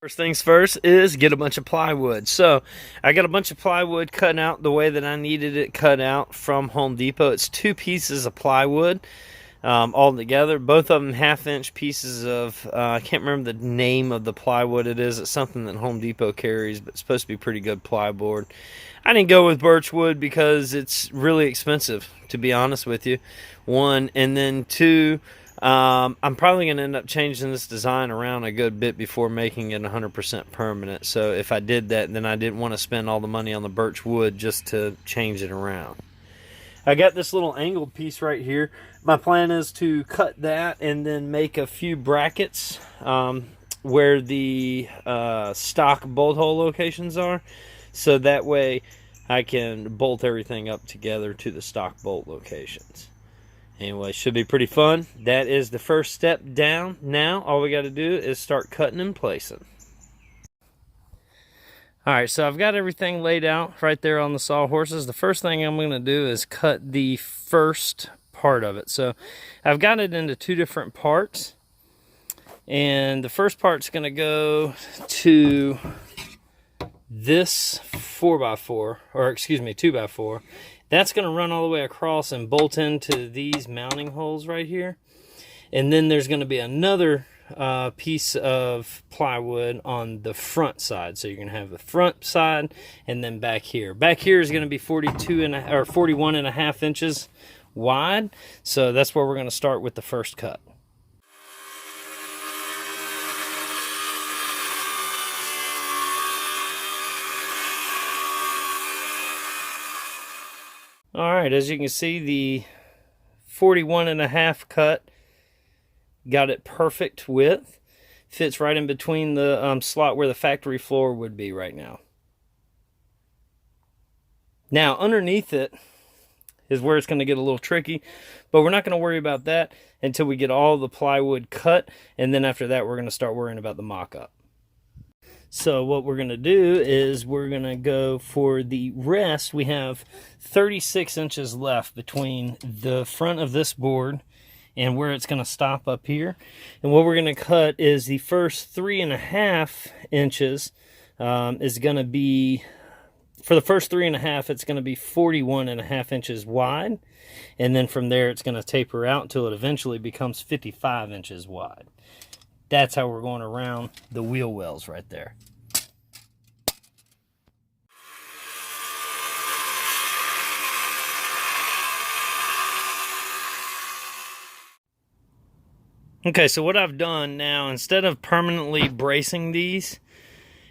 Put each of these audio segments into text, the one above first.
First things first is get a bunch of plywood. So I got a bunch of plywood cut out the way that I needed it cut out from Home Depot. It's 2 pieces of plywood all together. Both of them 1/2 inch pieces of, I can't remember the name of the plywood it is. It's something that Home Depot carries, but it's supposed to be pretty good plyboard. I didn't go with birch wood because it's really expensive, to be honest with you. One, and then two, I'm probably going to end up changing this design around a good bit before making it 100% permanent. So if I did that, then I didn't want to spend all the money on the birch wood just to change it around. I got this little angled piece right here. My plan is to cut that and then make a few brackets where the stock bolt hole locations are. So that way I can bolt everything up together to the stock bolt locations. Anyway, should be pretty fun. That is the first step down. Now, all we got to do is start cutting and placing. Alright, so I've got everything laid out right there on the sawhorses. The first thing I'm going to do is cut the first part of it. So I've got it into 2 different parts. And the first part's going to go to this 4x4, or excuse me, 2x4. That's going to run all the way across and bolt into these mounting holes right here. And then there's going to be another piece of plywood on the front side. So you're going to have the front side and then back here. Back here is going to be 41.5 inches wide. So that's where we're going to start with the first cut. Alright, as you can see, the 41.5 cut got it perfect width. Fits right in between the slot where the factory floor would be right now. Now, underneath it is where it's going to get a little tricky, but we're not going to worry about that until we get all the plywood cut, and then after that we're going to start worrying about the mock-up. So what we're going to do is we're going to go for the rest. We have 36 inches left between the front of this board and where it's going to stop up here. And what we're going to cut is the first 3.5 inches is going to be, for the first 3.5, it's going to be 41.5 inches wide. And then from there, it's going to taper out until it eventually becomes 55 inches wide. That's how we're going around the wheel wells right there. Okay, so what I've done now, instead of permanently bracing these,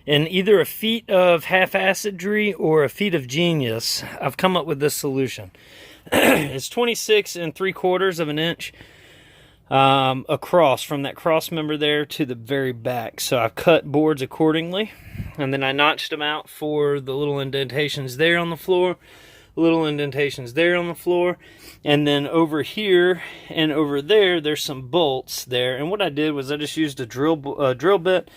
in either a feat of half-assedry or a feat of genius, I've come up with this solution. It's 26.75 of an inch across from that cross member there to the very back. So I've cut boards accordingly, and then I notched them out for the little indentations there on the floor, little indentations there on the floor, and then over here and over there there's some bolts there. And what I did was I just used a drill bit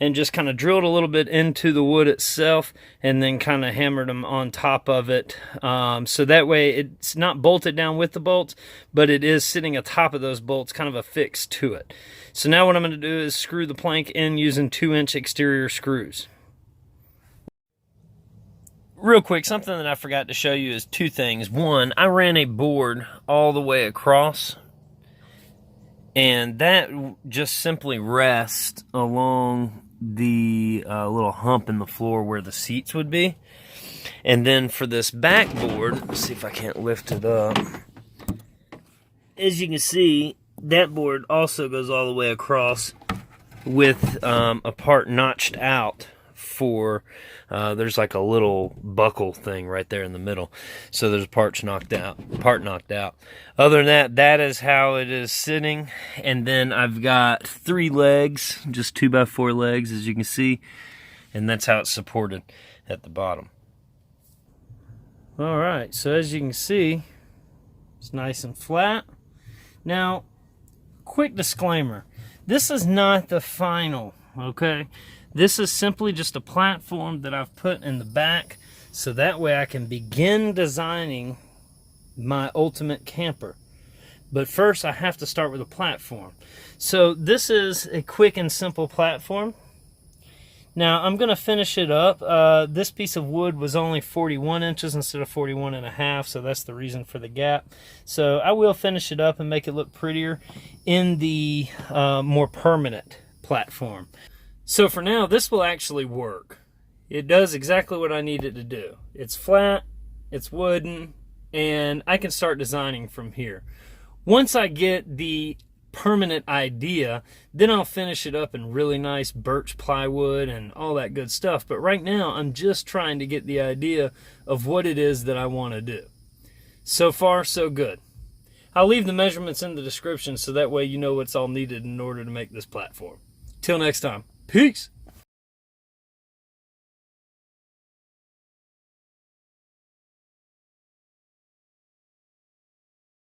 and just kind of drilled a little bit into the wood itself and then kind of hammered them on top of it. So that way it's not bolted down with the bolts, but it is sitting atop of those bolts, kind of affixed to it. So now what I'm going to do is screw the plank in using 2-inch exterior screws. Real quick, something that I forgot to show you is 2 things. One, I ran a board all the way across, and that just simply rests along the little hump in the floor where the seats would be. And then for this backboard, let's see if I can't lift it up. As you can see, that board also goes all the way across with a part notched out for, there's like a little buckle thing right there in the middle. So there's part knocked out. Other than that, that is how it is sitting. And then I've got 3 legs, just 2x4 legs, as you can see. And that's how it's supported at the bottom. All right, so as you can see, it's nice and flat. Now, quick disclaimer. This is not the final, okay? This is simply just a platform that I've put in the back so that way I can begin designing my ultimate camper. But first I have to start with a platform. So this is a quick and simple platform. Now I'm going to finish it up. This piece of wood was only 41 inches instead of 41 and a half, so that's the reason for the gap. So I will finish it up and make it look prettier in the more permanent platform. So for now, this will actually work. It does exactly what I need it to do. It's flat, it's wooden, and I can start designing from here. Once I get the permanent idea, then I'll finish it up in really nice birch plywood and all that good stuff. But right now, I'm just trying to get the idea of what it is that I want to do. So far, so good. I'll leave the measurements in the description so that way you know what's all needed in order to make this platform. Till next time, peace!